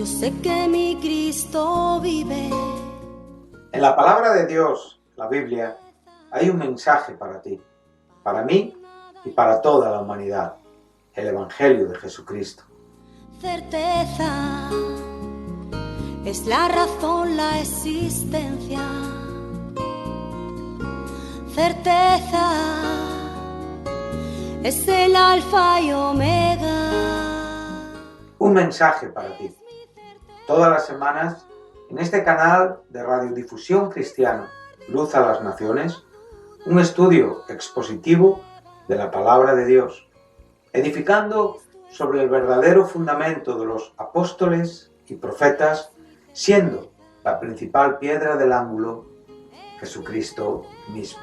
sé que mi Cristo vive. En la palabra de Dios, la Biblia, hay un mensaje para ti, para mí y para toda la humanidad, el Evangelio de Jesucristo. Certeza es la razón, la existencia. Certeza es el alfa y omega. Un mensaje para ti. Todas las semanas, en este canal de radiodifusión cristiano, Luz a las Naciones, un estudio expositivo de la palabra de Dios, edificando sobre el verdadero fundamento de los apóstoles y profetas, siendo la principal piedra del ángulo Jesucristo mismo.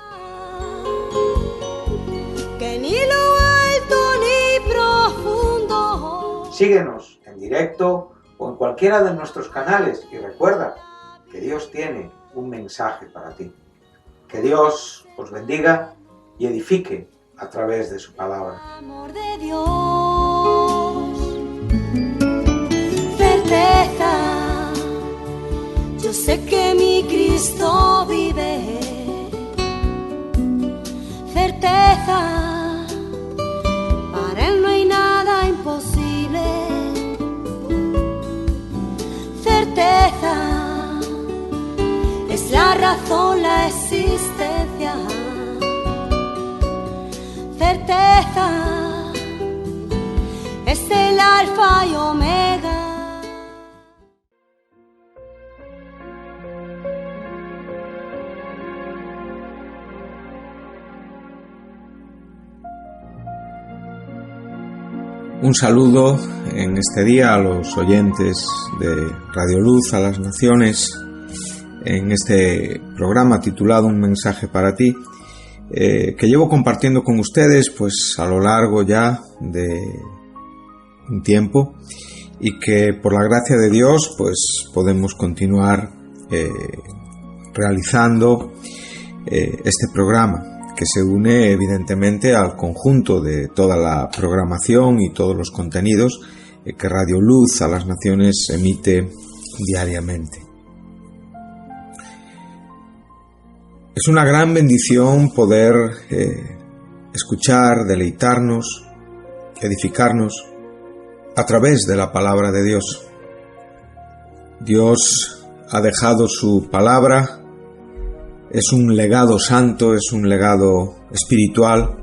Que ni lo alto ni profundo. Síguenos en directo o en cualquiera de nuestros canales y recuerda que Dios tiene un mensaje para ti. Que Dios os bendiga y edifique a través de su palabra. Amor de Dios, certeza, yo sé que mi Cristo vive. Certeza, para Él no hay nada imposible. Certeza, es la razón, la existencia. Certeza, es el alfa y omega. Un saludo en este día a los oyentes de Radio Luz a las Naciones, en este programa titulado Un mensaje para ti, que llevo compartiendo con ustedes pues a lo largo ya de un tiempo y que por la gracia de Dios pues podemos continuar realizando este programa, que se une evidentemente al conjunto de toda la programación y todos los contenidos que Radio Luz a las Naciones emite diariamente. Es una gran bendición poder escuchar, deleitarnos, edificarnos a través de la palabra de Dios. Dios ha dejado su palabra. Es un legado santo, es un legado espiritual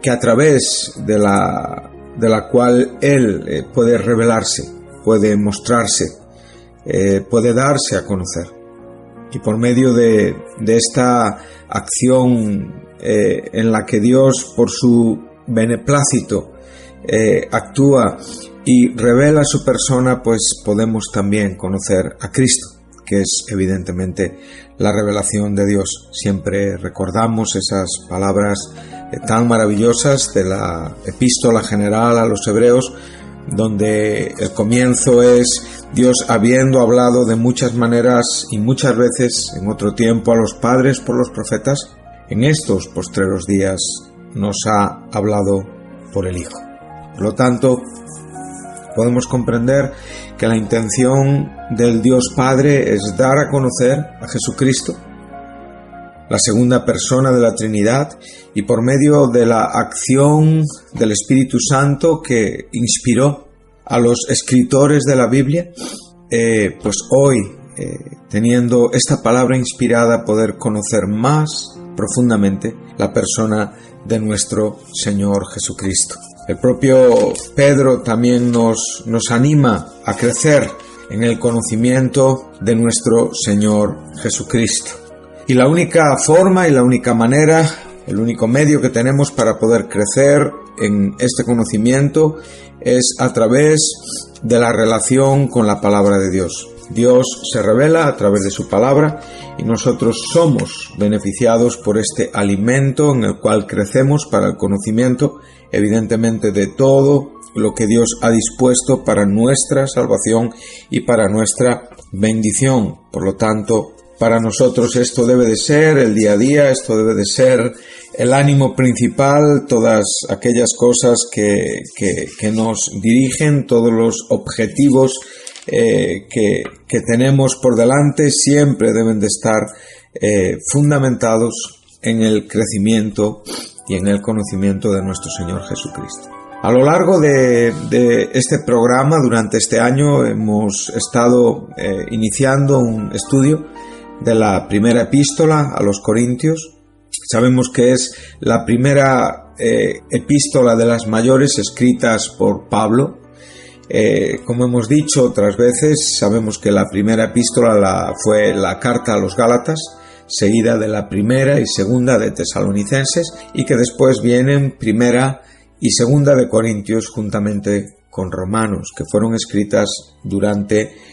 que a través de la cual Él puede revelarse, puede mostrarse, puede darse a conocer. Y por medio de esta acción en la que Dios, por su beneplácito, actúa y revela su persona, pues podemos también conocer a Cristo, que es evidentemente la revelación de Dios. Siempre recordamos esas palabras tan maravillosas de la epístola general a los hebreos, donde el comienzo es: Dios, habiendo hablado de muchas maneras y muchas veces en otro tiempo a los padres por los profetas, en estos postreros días nos ha hablado por el Hijo. Por lo tanto, podemos comprender que la intención del Dios Padre es dar a conocer a Jesucristo, la segunda persona de la Trinidad, y por medio de la acción del Espíritu Santo que inspiró a los escritores de la Biblia, pues hoy, teniendo esta palabra inspirada, poder conocer más profundamente la persona de nuestro Señor Jesucristo. El propio Pedro también nos anima a crecer en el conocimiento de nuestro Señor Jesucristo. Y la única forma y la única manera, el único medio que tenemos para poder crecer en este conocimiento es a través de la relación con la palabra de Dios. Dios se revela a través de su palabra y nosotros somos beneficiados por este alimento en el cual crecemos para el conocimiento, evidentemente, de todo lo que Dios ha dispuesto para nuestra salvación y para nuestra bendición. Por lo tanto, Para nosotros esto debe de ser el día a día, esto debe de ser el ánimo principal, todas aquellas cosas que nos dirigen, todos los objetivos que tenemos por delante siempre deben de estar fundamentados en el crecimiento y en el conocimiento de nuestro Señor Jesucristo. A lo largo de este programa, durante este año, hemos estado iniciando un estudio de la primera epístola a los Corintios. Sabemos que es la primera epístola de las mayores escritas por Pablo. Como hemos dicho otras veces, sabemos que la primera epístola fue la carta a los Gálatas, seguida de la primera y segunda de Tesalonicenses, y que después vienen primera y segunda de Corintios juntamente con Romanos, que fueron escritas durante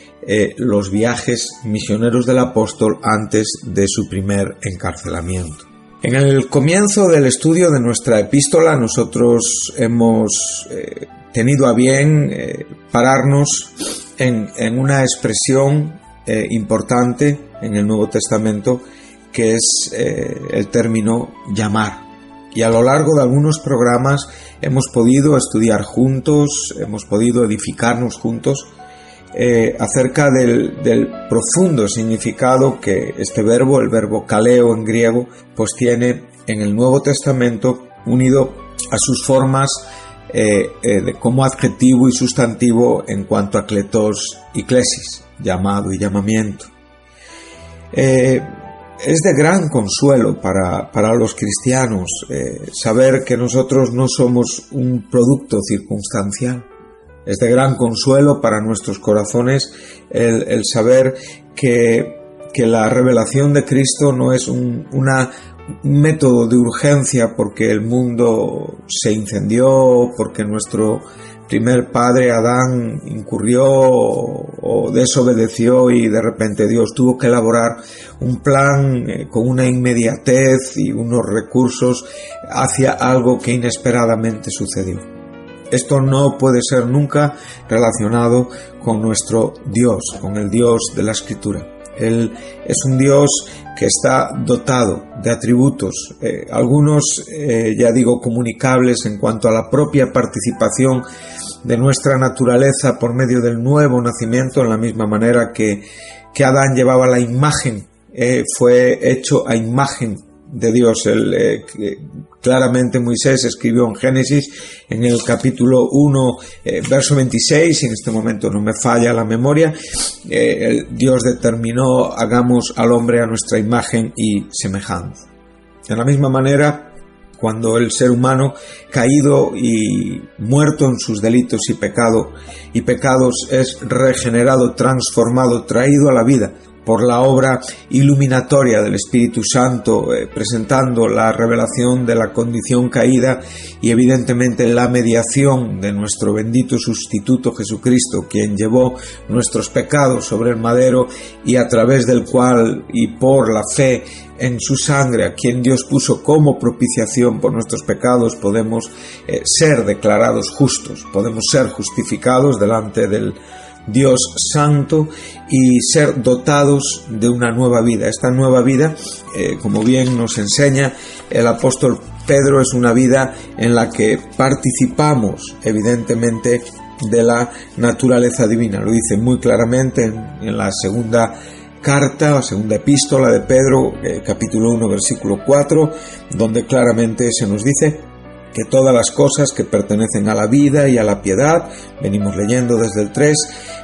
los viajes misioneros del apóstol antes de su primer encarcelamiento. En el comienzo del estudio de nuestra epístola nosotros hemos tenido a bien pararnos en una expresión importante en el Nuevo Testamento, que es el término llamar. Y a lo largo de algunos programas hemos podido estudiar juntos, hemos podido edificarnos juntos acerca del profundo significado que este verbo, el verbo kaleo en griego, pues tiene en el Nuevo Testamento, unido a sus formas como adjetivo y sustantivo en cuanto a kletos y klesis, llamado y llamamiento. Es de gran consuelo para los cristianos saber que nosotros no somos un producto circunstancial. Es de gran consuelo para nuestros corazones el saber que la revelación de Cristo no es un método de urgencia porque el mundo se incendió, porque nuestro primer padre Adán incurrió o desobedeció y de repente Dios tuvo que elaborar un plan con una inmediatez y unos recursos hacia algo que inesperadamente sucedió. Esto no puede ser nunca relacionado con nuestro Dios, con el Dios de la Escritura. Él es un Dios que está dotado de atributos, algunos, ya digo, comunicables en cuanto a la propia participación de nuestra naturaleza por medio del nuevo nacimiento, en la misma manera que Adán llevaba la imagen, fue hecho a imagen de Dios. Claramente Moisés escribió en Génesis, en el capítulo 1, verso 26, y en este momento no me falla la memoria, Dios determinó: hagamos al hombre a nuestra imagen y semejanza. De la misma manera, cuando el ser humano, caído y muerto en sus delitos y pecados, es regenerado, transformado, traído a la vida por la obra iluminatoria del Espíritu Santo, presentando la revelación de la condición caída y evidentemente la mediación de nuestro bendito sustituto Jesucristo, quien llevó nuestros pecados sobre el madero y a través del cual y por la fe en su sangre, a quien Dios puso como propiciación por nuestros pecados, podemos ser declarados justos, podemos ser justificados delante del Dios Santo y ser dotados de una nueva vida. Esta nueva vida, como bien nos enseña el apóstol Pedro, es una vida en la que participamos evidentemente de la naturaleza divina. Lo dice muy claramente en la segunda carta o segunda epístola de Pedro, capítulo 1, versículo 4, donde claramente se nos dice que todas las cosas que pertenecen a la vida y a la piedad, venimos leyendo desde el 3,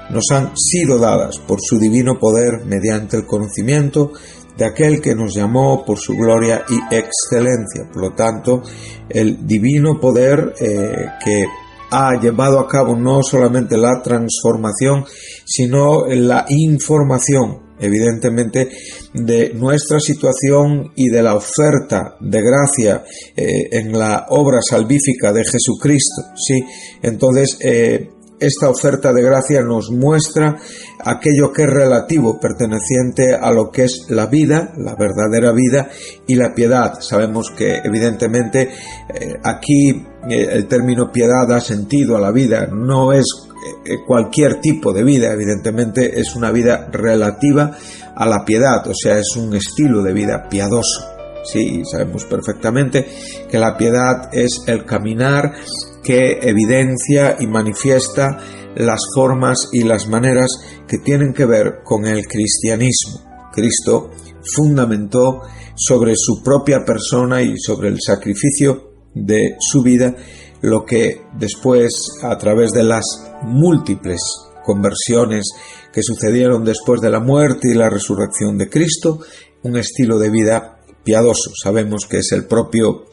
nos han sido dadas por su divino poder mediante el conocimiento de aquel que nos llamó por su gloria y excelencia. Por lo tanto, el divino poder que ha llevado a cabo no solamente la transformación, sino la información, evidentemente, de nuestra situación y de la oferta de gracia en la obra salvífica de Jesucristo, ¿sí? Entonces, esta oferta de gracia nos muestra aquello que es relativo, perteneciente a lo que es la vida, la verdadera vida y la piedad. Sabemos que evidentemente aquí el término piedad da sentido a la vida, no es cualquier tipo de vida, evidentemente es una vida relativa a la piedad, o sea, es un estilo de vida piadoso. Sí, sabemos perfectamente que la piedad es el caminar que evidencia y manifiesta las formas y las maneras que tienen que ver con el cristianismo. Cristo fundamentó sobre su propia persona y sobre el sacrificio de su vida lo que después, a través de las múltiples conversiones que sucedieron después de la muerte y la resurrección de Cristo, un estilo de vida piadoso. Sabemos que es el propio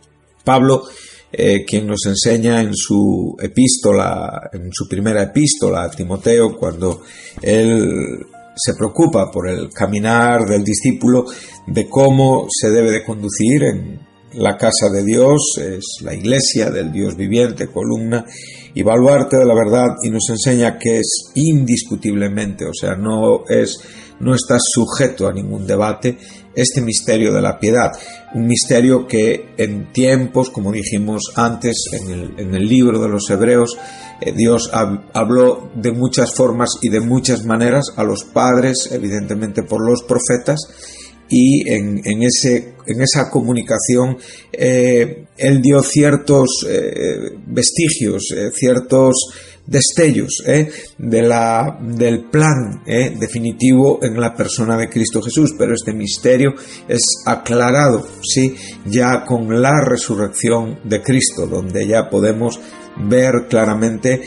Pablo quien nos enseña en su epístola, en su primera epístola a Timoteo, cuando él se preocupa por el caminar del discípulo, de cómo se debe de conducir en la casa de Dios, es la iglesia del Dios viviente, columna y baluarte de la verdad, y nos enseña que es indiscutiblemente, o sea, no está sujeto a ningún debate, este misterio de la piedad, un misterio que en tiempos, como dijimos antes en el libro de los Hebreos, Dios habló de muchas formas y de muchas maneras a los padres, evidentemente por los profetas, y en esa comunicación Él dio ciertos vestigios, ciertos destellos del plan definitivo en la persona de Cristo Jesús, pero este misterio es aclarado, sí, ya con la resurrección de Cristo, donde ya podemos ver claramente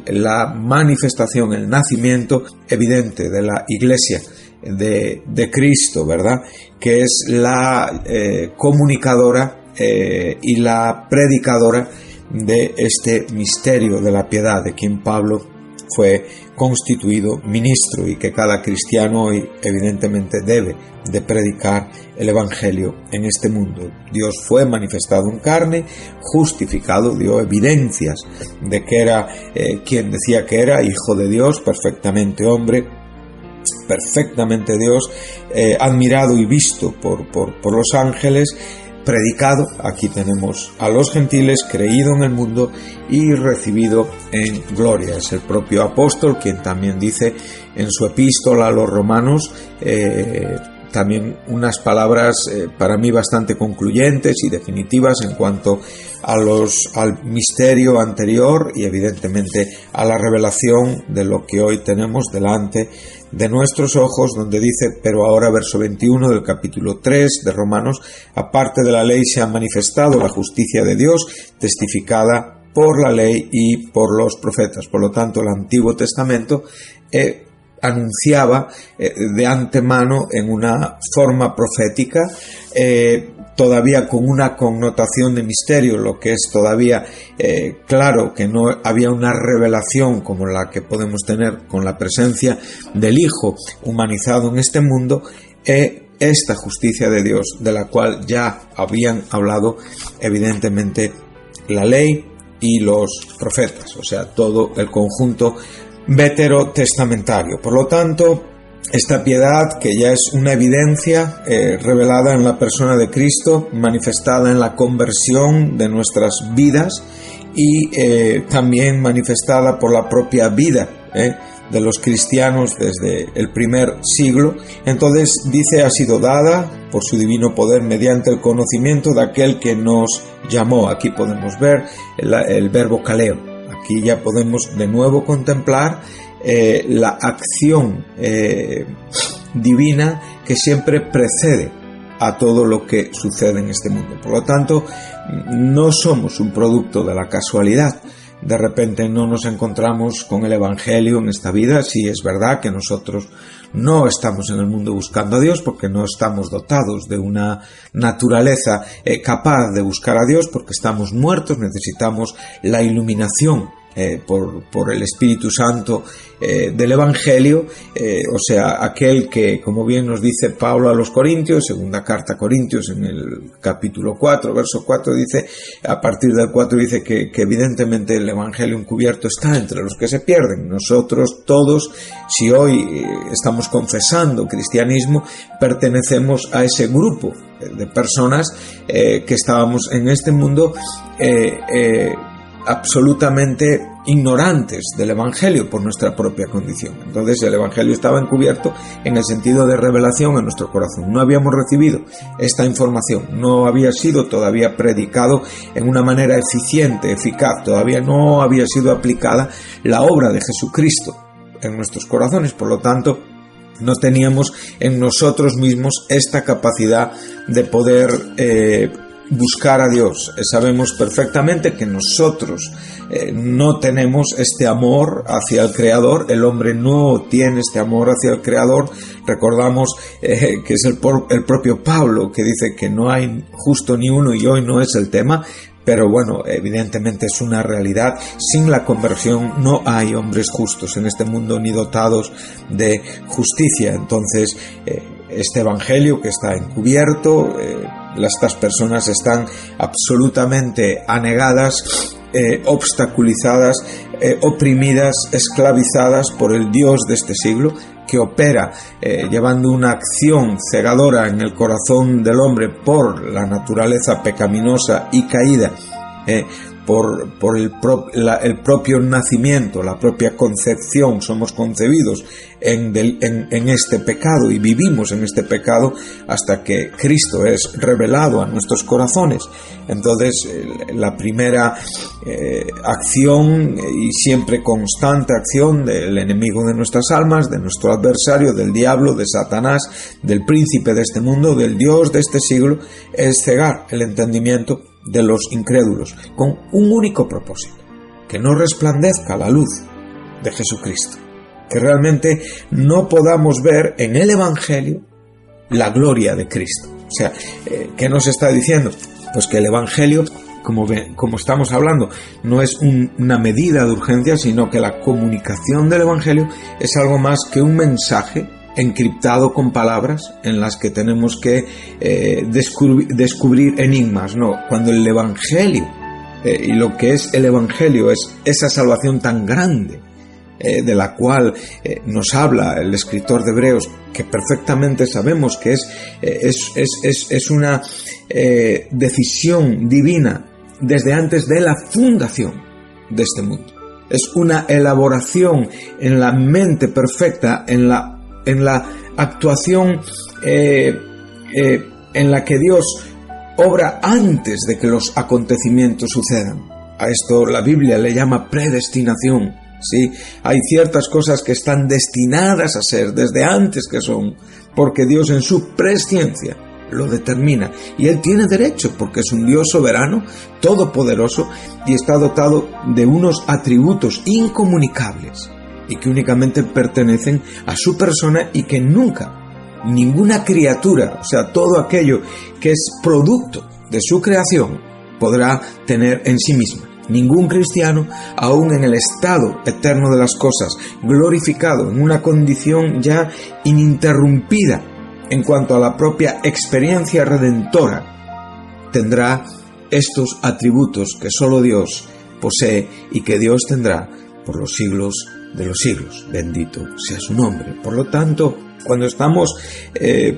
la manifestación, el nacimiento evidente de la Iglesia de Cristo, ¿verdad? Que es la comunicadora y la predicadora de este misterio de la piedad, de quien Pablo fue constituido ministro, y que cada cristiano hoy evidentemente debe de predicar el Evangelio en este mundo. Dios fue manifestado en carne, justificado, dio evidencias de que era quien decía que era, Hijo de Dios, perfectamente hombre, perfectamente Dios, admirado y visto por los ángeles, predicado, aquí tenemos a los gentiles, creído en el mundo y recibido en gloria. Es el propio apóstol quien también dice en su epístola a los romanos también unas palabras para mí bastante concluyentes y definitivas en cuanto al misterio anterior y evidentemente a la revelación de lo que hoy tenemos delante de nuestros ojos, donde dice: pero ahora, verso 21 del capítulo 3 de Romanos, aparte de la ley se ha manifestado la justicia de Dios, testificada por la ley y por los profetas. Por lo tanto, el Antiguo Testamento anunciaba de antemano en una forma profética, todavía con una connotación de misterio, lo que es todavía claro que no había una revelación como la que podemos tener con la presencia del Hijo humanizado en este mundo, esta justicia de Dios, de la cual ya habían hablado evidentemente la ley y los profetas, o sea, todo el conjunto veterotestamentario. Por lo tanto, esta piedad, que ya es una evidencia revelada en la persona de Cristo, manifestada en la conversión de nuestras vidas y también manifestada por la propia vida de los cristianos desde el primer siglo, entonces dice: ha sido dada por su divino poder mediante el conocimiento de aquel que nos llamó. Aquí podemos ver el verbo kaleo. Aquí ya podemos de nuevo contemplar la acción divina que siempre precede a todo lo que sucede en este mundo. Por lo tanto, no somos un producto de la casualidad. De repente no nos encontramos con el Evangelio en esta vida. Sí, es verdad que nosotros no estamos en el mundo buscando a Dios, porque no estamos dotados de una naturaleza capaz de buscar a Dios, porque estamos muertos, necesitamos la iluminación por el Espíritu Santo del Evangelio, o sea, aquel que, como bien nos dice Pablo a los Corintios, segunda carta a Corintios, en el capítulo 4, verso 4, dice, a partir del 4 dice que evidentemente el Evangelio encubierto está entre los que se pierden. Nosotros todos, si hoy estamos confesando cristianismo, pertenecemos a ese grupo de personas que estábamos en este mundo absolutamente ignorantes del Evangelio por nuestra propia condición. Entonces el Evangelio estaba encubierto en el sentido de revelación en nuestro corazón. No habíamos recibido esta información, no había sido todavía predicado en una manera eficiente, eficaz, todavía no había sido aplicada la obra de Jesucristo en nuestros corazones. Por lo tanto, no teníamos en nosotros mismos esta capacidad de poder buscar a Dios. Sabemos perfectamente que nosotros no tenemos este amor hacia el Creador. El hombre no tiene este amor hacia el Creador. Recordamos que es el propio Pablo que dice que no hay justo ni uno, y hoy no es el tema. Pero bueno, evidentemente es una realidad. Sin la conversión no hay hombres justos en este mundo, ni dotados de justicia. Entonces, este evangelio que está encubierto, estas personas están absolutamente anegadas, obstaculizadas, oprimidas, esclavizadas por el Dios de este siglo, que opera llevando una acción cegadora en el corazón del hombre por la naturaleza pecaminosa y caída, por el propio nacimiento, la propia concepción. Somos concebidos en este pecado y vivimos en este pecado hasta que Cristo es revelado a nuestros corazones. Entonces, la primera acción y siempre constante acción del enemigo de nuestras almas, de nuestro adversario, del diablo, de Satanás, del príncipe de este mundo, del Dios de este siglo, es cegar el entendimiento de los incrédulos, con un único propósito: que no resplandezca la luz de Jesucristo, que realmente no podamos ver en el Evangelio la gloria de Cristo. O sea, ¿qué nos está diciendo? Pues que el Evangelio, como estamos hablando, no es una medida de urgencia, sino que la comunicación del Evangelio es algo más que un mensaje encriptado con palabras en las que tenemos que descubrir enigmas. No, cuando el Evangelio y lo que es el Evangelio es esa salvación tan grande de la cual nos habla el escritor de Hebreos, que perfectamente sabemos que es una decisión divina desde antes de la fundación de este mundo. Es una elaboración en la mente perfecta, en la actuación en la que Dios obra antes de que los acontecimientos sucedan. A esto la Biblia le llama predestinación. ¿Sí? Hay ciertas cosas que están destinadas a ser desde antes que son, porque Dios en su presciencia lo determina, y Él tiene derecho, porque es un Dios soberano, todopoderoso, y está dotado de unos atributos incomunicables y que únicamente pertenecen a su persona, y que nunca ninguna criatura, o sea, todo aquello que es producto de su creación, podrá tener en sí misma. Ningún cristiano, aún en el estado eterno de las cosas, glorificado en una condición ya ininterrumpida en cuanto a la propia experiencia redentora, tendrá estos atributos que solo Dios posee y que Dios tendrá por los siglos de los siglos. Bendito sea su nombre. Por lo tanto, cuando estamos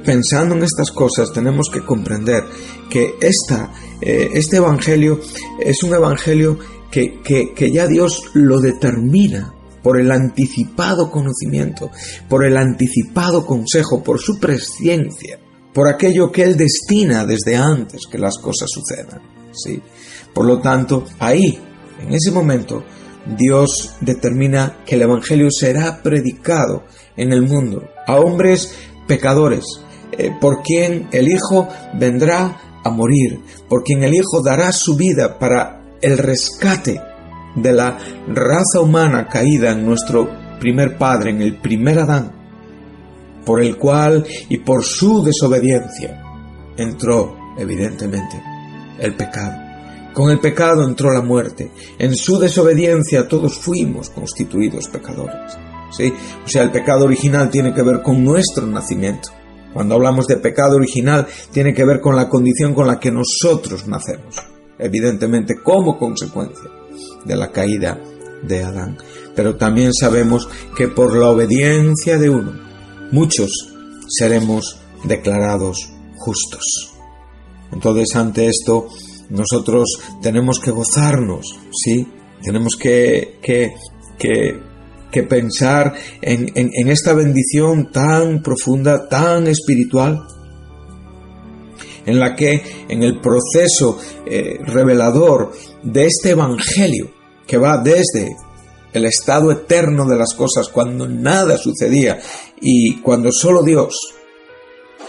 pensando en estas cosas, tenemos que comprender que este evangelio es un evangelio que ya Dios lo determina por el anticipado conocimiento, por el anticipado consejo, por su presciencia, por aquello que Él destina desde antes que las cosas sucedan, ¿sí? Por lo tanto, ahí, en ese momento, Dios determina que el evangelio será predicado en el mundo a hombres pecadores, por quien el Hijo vendrá a morir, por quien el Hijo dará su vida para el rescate de la raza humana caída en nuestro primer padre, en el primer Adán, por el cual y por su desobediencia entró, evidentemente, el pecado. Con el pecado entró la muerte. En su desobediencia todos fuimos constituidos pecadores, ¿sí? O sea, el pecado original tiene que ver con nuestro nacimiento. Cuando hablamos de pecado original, tiene que ver con la condición con la que nosotros nacemos, evidentemente como consecuencia de la caída de Adán. Pero también sabemos que por la obediencia de uno, muchos seremos declarados justos. Entonces, ante esto, nosotros tenemos que gozarnos, ¿sí?, Tenemos que pensar en esta bendición tan profunda, tan espiritual, en la que en el proceso revelador de este evangelio que va desde el estado eterno de las cosas, cuando nada sucedía y cuando solo Dios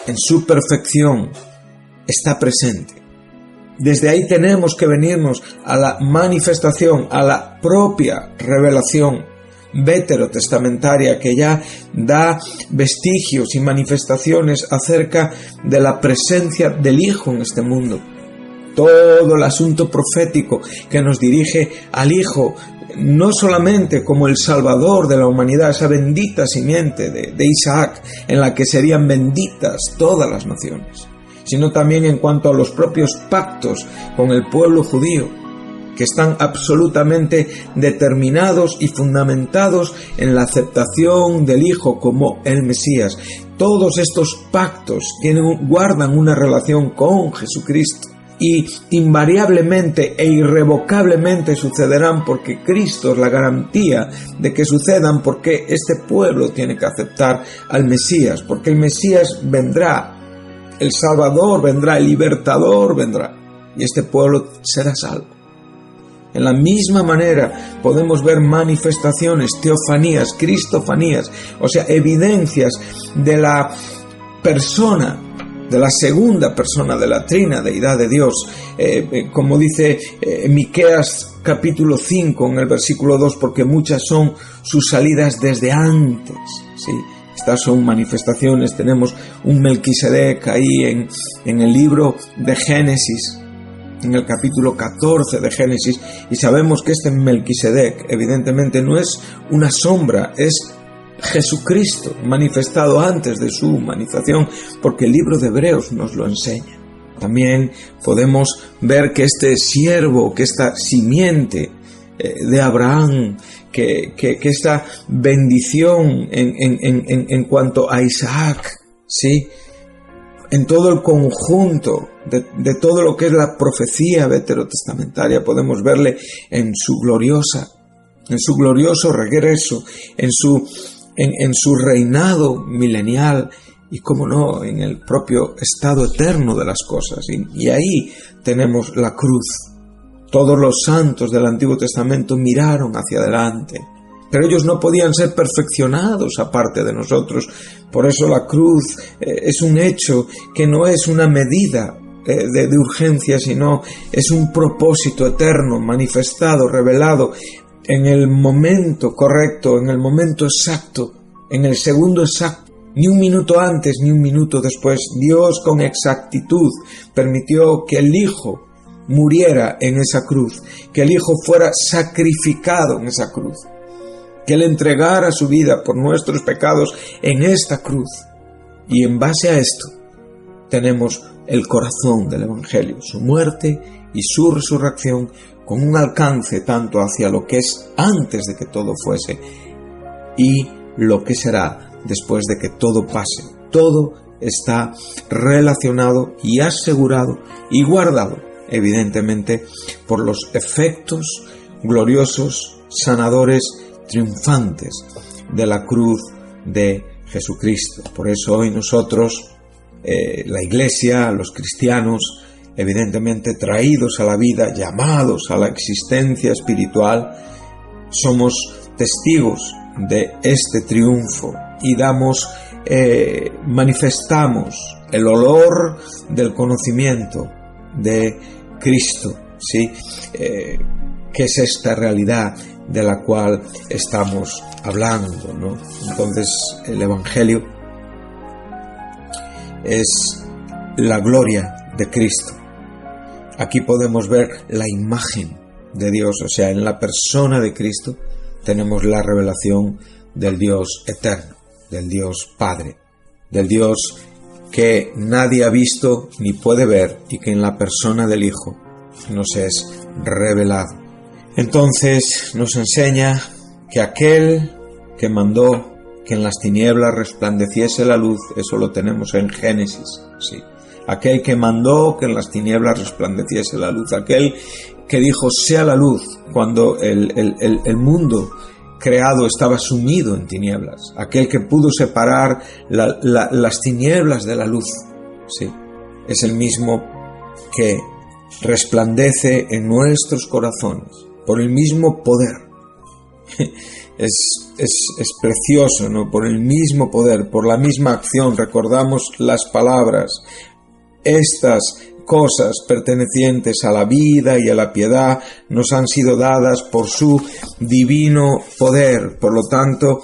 en su perfección está presente. Desde ahí tenemos que venirnos a la manifestación, a la propia revelación veterotestamentaria, que ya da vestigios y manifestaciones acerca de la presencia del Hijo en este mundo. Todo el asunto profético que nos dirige al Hijo, no solamente como el Salvador de la humanidad, esa bendita simiente de Isaac, en la que serían benditas todas las naciones, sino también en cuanto a los propios pactos con el pueblo judío, que están absolutamente determinados y fundamentados en la aceptación del Hijo como el Mesías. Todos estos pactos guardan una relación con Jesucristo y invariablemente e irrevocablemente sucederán, porque Cristo es la garantía de que sucedan, porque este pueblo tiene que aceptar al Mesías, porque el Mesías vendrá, el Salvador vendrá, el Libertador vendrá, y este pueblo será salvo. En la misma manera podemos ver manifestaciones, teofanías, cristofanías, o sea, evidencias de la persona, de la segunda persona de la trina deidad de Dios, como dice Miqueas capítulo 5 en el versículo 2, porque muchas son sus salidas desde antes, ¿sí? Estas son manifestaciones. Tenemos un Melquisedec ahí en el libro de Génesis, en el capítulo 14 de Génesis, y sabemos que este Melquisedec evidentemente no es una sombra, es Jesucristo manifestado antes de su humanización, porque el libro de Hebreos nos lo enseña. También podemos ver que este siervo, que esta simiente de Abraham, que esta bendición en cuanto a Isaac, ¿sí?, en todo el conjunto de todo lo que es la profecía veterotestamentaria, podemos verle en su glorioso regreso, en su reinado milenial y, cómo no, en el propio estado eterno de las cosas. Y ahí tenemos la cruz. Todos los santos del Antiguo Testamento miraron hacia adelante, pero ellos no podían ser perfeccionados aparte de nosotros. Por eso la cruz es un hecho que no es una medida de urgencia, sino es un propósito eterno, manifestado, revelado en el momento correcto, en el momento exacto, en el segundo exacto. Ni un minuto antes, ni un minuto después. Dios con exactitud permitió que el Hijo muriera en esa cruz, que el Hijo fuera sacrificado en esa cruz, que Él entregara su vida por nuestros pecados en esta cruz. Y en base a esto tenemos el corazón del Evangelio, su muerte y su resurrección, con un alcance tanto hacia lo que es antes de que todo fuese y lo que será después de que todo pase. Todo está relacionado y asegurado y guardado, evidentemente, por los efectos gloriosos, sanadores, triunfantes de la cruz de Jesucristo. Por eso hoy nosotros, la Iglesia, los cristianos, evidentemente traídos a la vida, llamados a la existencia espiritual, somos testigos de este triunfo y manifestamos el olor del conocimiento de Cristo, ¿sí? Que es esta realidad de la cual estamos hablando, ¿no? Entonces, el Evangelio es la gloria de Cristo. Aquí podemos ver la imagen de Dios, o sea, en la persona de Cristo tenemos la revelación del Dios eterno, del Dios Padre, del Dios que nadie ha visto ni puede ver y que en la persona del Hijo nos es revelado. Entonces nos enseña que aquel que mandó que en las tinieblas resplandeciese la luz, eso lo tenemos en Génesis, sí. Aquel que mandó que en las tinieblas resplandeciese la luz, aquel que dijo sea la luz cuando el mundo creado estaba sumido en tinieblas, aquel que pudo separar las tinieblas de la luz, sí, es el mismo que resplandece en nuestros corazones por el mismo poder. Es precioso, ¿no? Por el mismo poder, por la misma acción. Recordamos las palabras: estas cosas pertenecientes a la vida y a la piedad nos han sido dadas por su divino poder. Por lo tanto,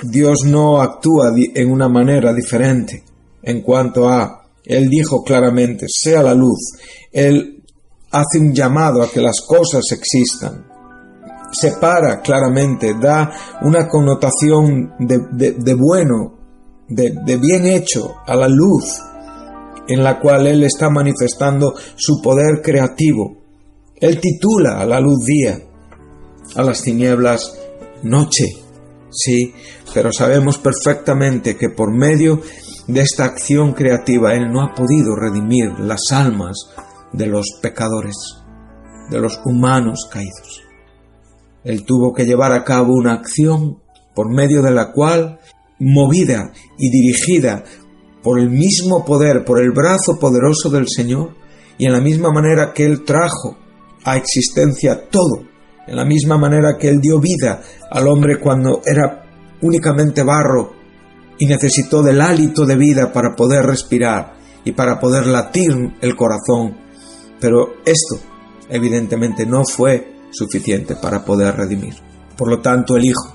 Dios no actúa en una manera diferente en cuanto a, Él dijo claramente, sea la luz. Él hace un llamado a que las cosas existan. Separa claramente, da una connotación de bueno, de bien hecho a la luz, en la cual Él está manifestando su poder creativo. Él titula a la luz día, a las tinieblas noche, sí, pero sabemos perfectamente que por medio de esta acción creativa Él no ha podido redimir las almas de los pecadores, de los humanos caídos. Él tuvo que llevar a cabo una acción por medio de la cual, movida y dirigida por el mismo poder, por el brazo poderoso del Señor, y en la misma manera que Él trajo a existencia todo, en la misma manera que Él dio vida al hombre cuando era únicamente barro y necesitó del hálito de vida para poder respirar y para poder latir el corazón. Pero esto, evidentemente, no fue suficiente para poder redimir. Por lo tanto, el Hijo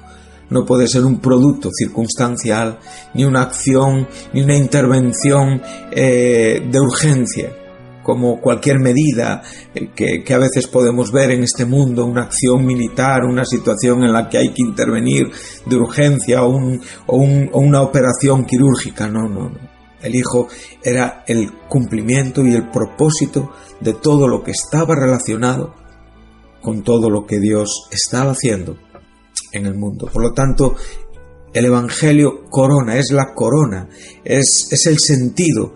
no puede ser un producto circunstancial, ni una acción, ni una intervención de urgencia, como cualquier medida que a veces podemos ver en este mundo, una acción militar, una situación en la que hay que intervenir de urgencia o una operación quirúrgica. No. El Hijo era el cumplimiento y el propósito de todo lo que estaba relacionado con todo lo que Dios estaba haciendo en el mundo. Por lo tanto, el Evangelio corona, es la corona, es el sentido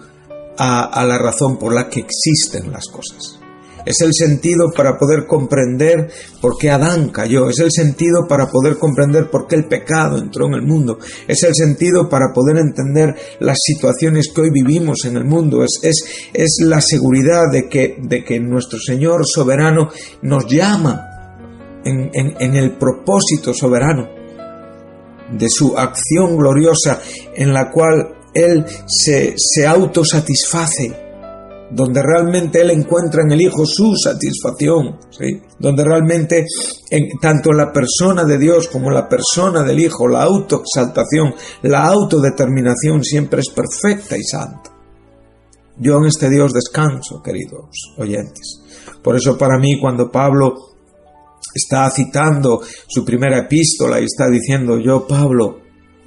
a la razón por la que existen las cosas. Es el sentido para poder comprender por qué Adán cayó. Es el sentido para poder comprender por qué el pecado entró en el mundo. Es el sentido para poder entender las situaciones que hoy vivimos en el mundo. Es la seguridad de que nuestro Señor soberano nos llama en el propósito soberano de su acción gloriosa, en la cual Él se autosatisface, donde realmente Él encuentra en el Hijo su satisfacción, ¿sí? Donde realmente, tanto en la persona de Dios como en la persona del Hijo, la autoexaltación, la autodeterminación siempre es perfecta y santa. Yo en este Dios descanso, queridos oyentes. Por eso para mí, cuando Pablo está citando su primera epístola y está diciendo: yo, Pablo,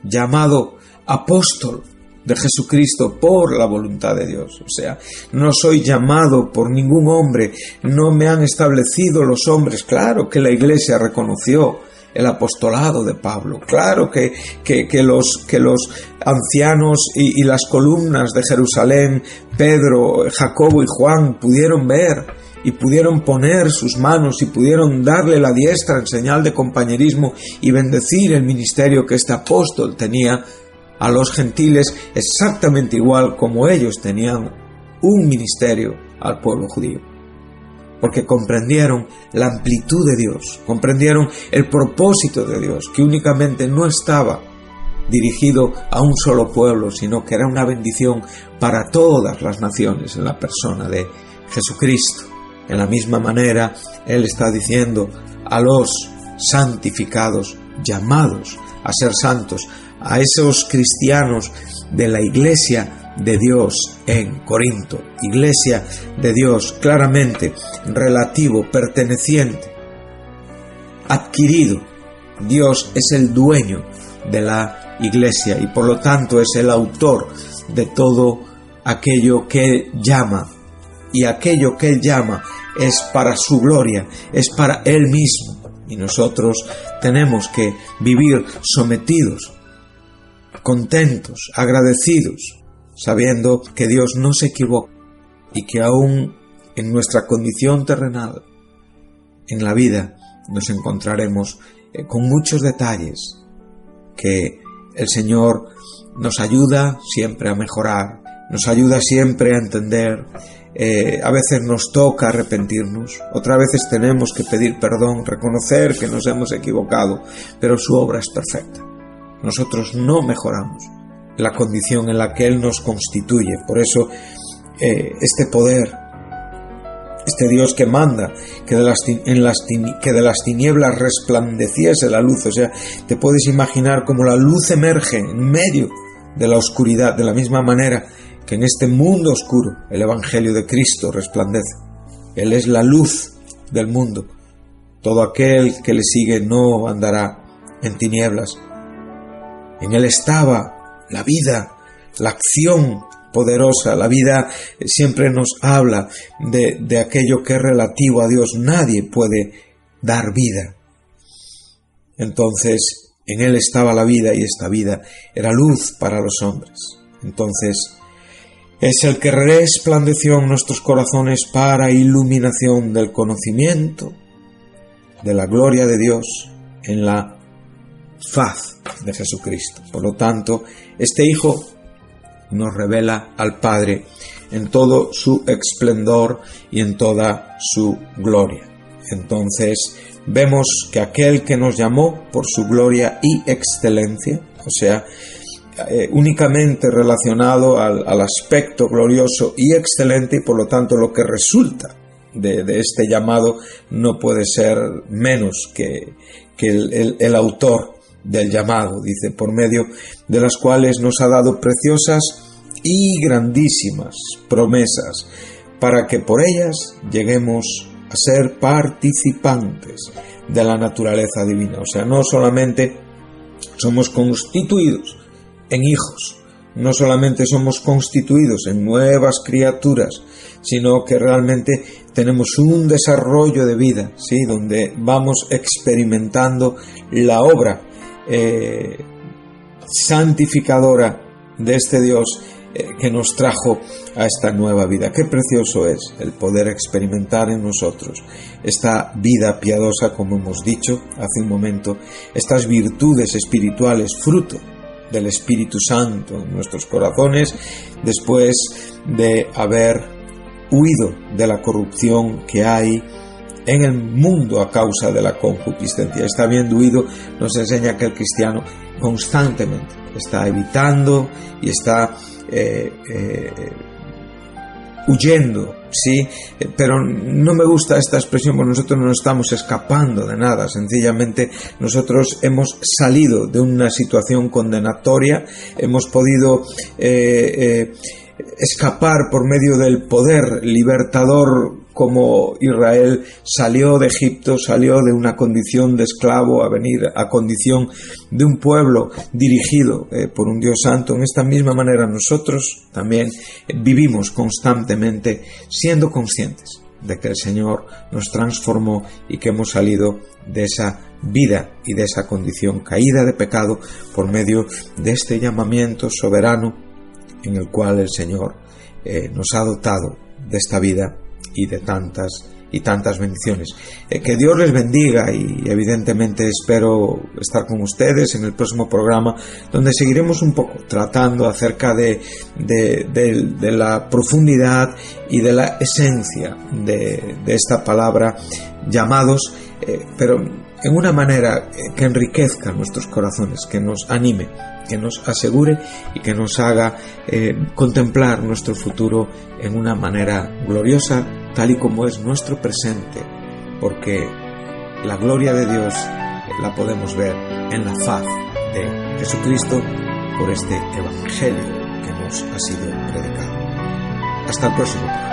llamado apóstol de Jesucristo por la voluntad de Dios. O sea, no soy llamado por ningún hombre, no me han establecido los hombres. Claro que la Iglesia reconoció el apostolado de Pablo, claro que los ancianos y las columnas de Jerusalén, Pedro, Jacobo y Juan, pudieron ver y pudieron poner sus manos y pudieron darle la diestra en señal de compañerismo y bendecir el ministerio que este apóstol tenía a los gentiles, exactamente igual como ellos tenían un ministerio al pueblo judío. Porque comprendieron la amplitud de Dios, comprendieron el propósito de Dios, que únicamente no estaba dirigido a un solo pueblo, sino que era una bendición para todas las naciones en la persona de Jesucristo. En la misma manera, Él está diciendo a los santificados, llamados a ser santos, a esos cristianos de la Iglesia de Dios en Corinto, Iglesia de Dios claramente relativo, perteneciente, adquirido. Dios es el dueño de la Iglesia y por lo tanto es el autor de todo aquello que Él llama, y aquello que Él llama es para su gloria, es para Él mismo, y nosotros tenemos que vivir sometidos, contentos, agradecidos, sabiendo que Dios no se equivoca y que aún en nuestra condición terrenal, en la vida, nos encontraremos con muchos detalles que el Señor nos ayuda siempre a mejorar, nos ayuda siempre a entender. A veces nos toca arrepentirnos, otras veces tenemos que pedir perdón, reconocer que nos hemos equivocado, pero su obra es perfecta. Nosotros no mejoramos la condición en la que Él nos constituye. Por eso este poder, este Dios que manda que de las tinieblas resplandeciese la luz, o sea, te puedes imaginar cómo la luz emerge en medio de la oscuridad, de la misma manera que en este mundo oscuro el Evangelio de Cristo resplandece. Él es la luz del mundo. Todo aquel que le sigue no andará en tinieblas. En Él estaba la vida, la acción poderosa. La vida siempre nos habla de aquello que es relativo a Dios. Nadie puede dar vida. Entonces, en Él estaba la vida, y esta vida era luz para los hombres. Entonces, es el que resplandeció en nuestros corazones para iluminación del conocimiento de la gloria de Dios en la faz de Jesucristo. Por lo tanto, este Hijo nos revela al Padre en todo su esplendor y en toda su gloria. Entonces, vemos que aquel que nos llamó por su gloria y excelencia, o sea, únicamente relacionado al aspecto glorioso y excelente, y por lo tanto lo que resulta de este llamado no puede ser menos que el autor del llamado, dice, por medio de las cuales nos ha dado preciosas y grandísimas promesas, para que por ellas lleguemos a ser participantes de la naturaleza divina. O sea, no solamente somos constituidos en hijos, no solamente somos constituidos en nuevas criaturas, sino que realmente tenemos un desarrollo de vida, ¿sí?, donde vamos experimentando la obra santificadora de este Dios que nos trajo a esta nueva vida. Qué precioso es el poder experimentar en nosotros esta vida piadosa, como hemos dicho hace un momento, estas virtudes espirituales, fruto del Espíritu Santo en nuestros corazones, después de haber huido de la corrupción que hay en el mundo a causa de la concupiscencia. Está habiendo huido nos enseña que el cristiano constantemente está evitando y está huyendo, ¿sí? Pero no me gusta esta expresión, porque nosotros no estamos escapando de nada. Sencillamente nosotros hemos salido de una situación condenatoria, hemos podido escapar por medio del poder libertador, como Israel salió de Egipto, salió de una condición de esclavo a venir a condición de un pueblo dirigido por un Dios santo. En esta misma manera nosotros también vivimos constantemente siendo conscientes de que el Señor nos transformó y que hemos salido de esa vida y de esa condición caída de pecado por medio de este llamamiento soberano en el cual el Señor nos ha dotado de esta vida y de tantas bendiciones. Que Dios les bendiga, y evidentemente espero estar con ustedes en el próximo programa, donde seguiremos un poco tratando acerca de la profundidad y de la esencia de esta palabra llamados, pero en una manera que enriquezca nuestros corazones, que nos anime, que nos asegure y que nos haga contemplar nuestro futuro en una manera gloriosa, tal y como es nuestro presente, porque la gloria de Dios la podemos ver en la faz de Jesucristo por este Evangelio que nos ha sido predicado. Hasta el próximo programa.